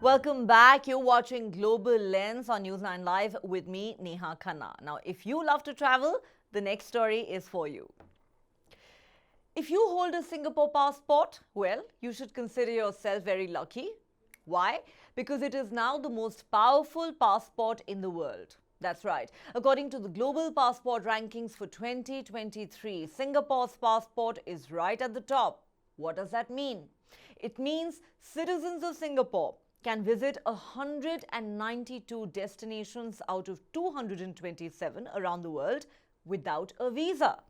Welcome back. You're watching Global Lens on News9 Live with me, Neha Khanna. Now, if you love to travel, the next story is for you. If you hold a Singapore passport, well, you should consider yourself very lucky. Why? Because it is now the most powerful passport in the world. That's right. According to the Global Passport Rankings for 2023, Singapore's passport is right at the top. What does that mean? It means citizens of Singapore can visit 192 destinations out of 227 around the world without a visa.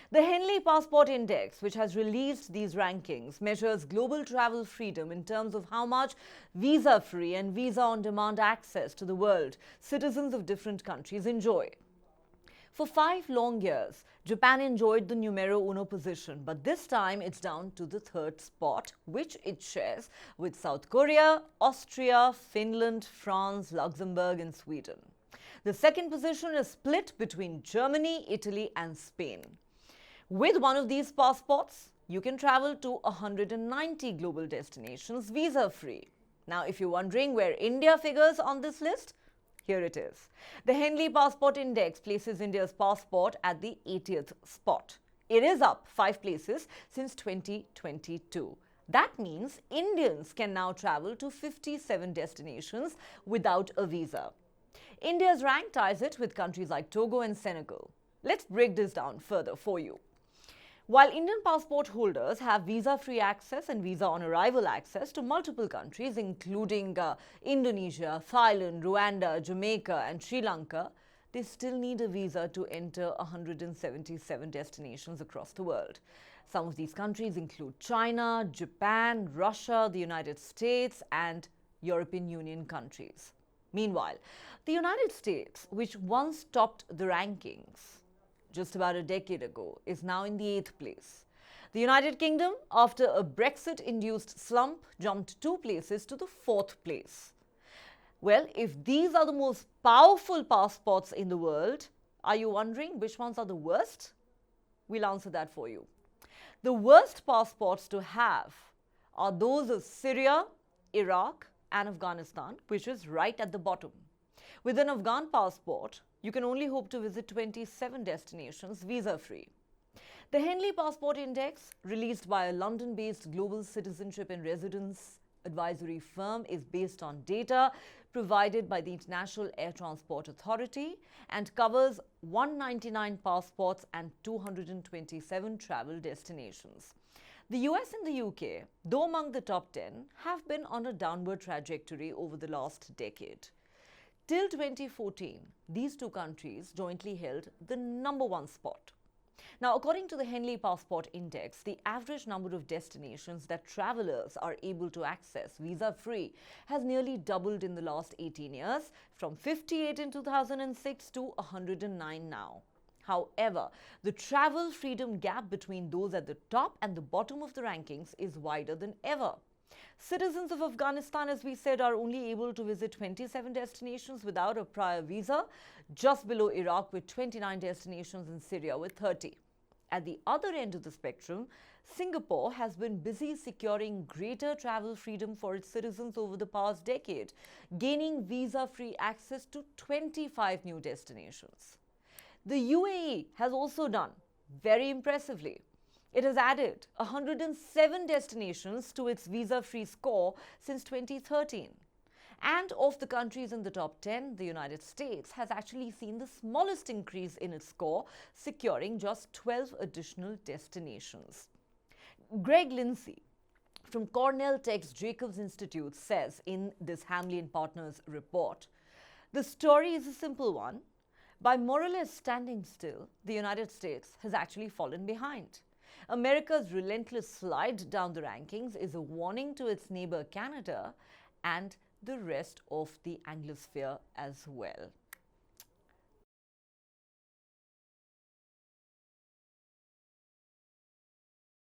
The Henley Passport Index, which has released these rankings, measures global travel freedom in terms of how much visa-free and visa-on-demand access to the world citizens of different countries enjoy. For 5 long years, Japan enjoyed the numero uno position, but this time it's down to the 3rd spot, which it shares with South Korea, Austria, Finland, France, Luxembourg and Sweden. The 2nd position is split between Germany, Italy and Spain. With one of these passports, you can travel to 190 global destinations visa-free. Now, if you're wondering where India figures on this list, here it is. The Henley Passport Index places India's passport at the 80th spot. It is up 5 places since 2022. That means Indians can now travel to 57 destinations without a visa. India's rank ties it with countries like Togo and Senegal. Let's break this down further for you. While Indian passport holders have visa-free access and visa-on-arrival access to multiple countries, including Indonesia, Thailand, Rwanda, Jamaica and Sri Lanka, they still need a visa to enter 177 destinations across the world. Some of these countries include China, Japan, Russia, the United States and European Union countries. Meanwhile, the United States, which once topped the rankings just about a decade ago, is now in the 8th place. The United Kingdom, after a Brexit-induced slump, jumped 2 places to the 4th place. Well, if these are the most powerful passports in the world, are you wondering which ones are the worst? We'll answer that for you. The worst passports to have are those of Syria, Iraq and Afghanistan, which is right at the bottom. With an Afghan passport, you can only hope to visit 27 destinations visa-free. The Henley Passport Index, released by a London-based global citizenship and residence advisory firm, is based on data provided by the International Air Transport Authority and covers 199 passports and 227 travel destinations. The US and the UK, though among the top 10, have been on a downward trajectory over the last decade. Till 2014, these 2 countries jointly held the number 1 spot. Now, according to the Henley Passport Index, the average number of destinations that travelers are able to access visa-free has nearly doubled in the last 18 years, from 58 in 2006 to 109 now. However, the travel freedom gap between those at the top and the bottom of the rankings is wider than ever. Citizens of Afghanistan, as we said, are only able to visit 27 destinations without a prior visa, just below Iraq with 29 destinations and Syria with 30. At the other end of the spectrum, Singapore has been busy securing greater travel freedom for its citizens over the past decade, gaining visa-free access to 25 new destinations. The UAE has also done very impressively. It has added 107 destinations to its visa-free score since 2013. And of the countries in the top 10, the United States has actually seen the smallest increase in its score, securing just 12 additional destinations. Greg Lindsay from Cornell Tech's Jacobs Institute says in this Hamley and Partners report, the story is a simple one. By more or less standing still, the United States has actually fallen behind. America's relentless slide down the rankings is a warning to its neighbor Canada and the rest of the Anglosphere as well.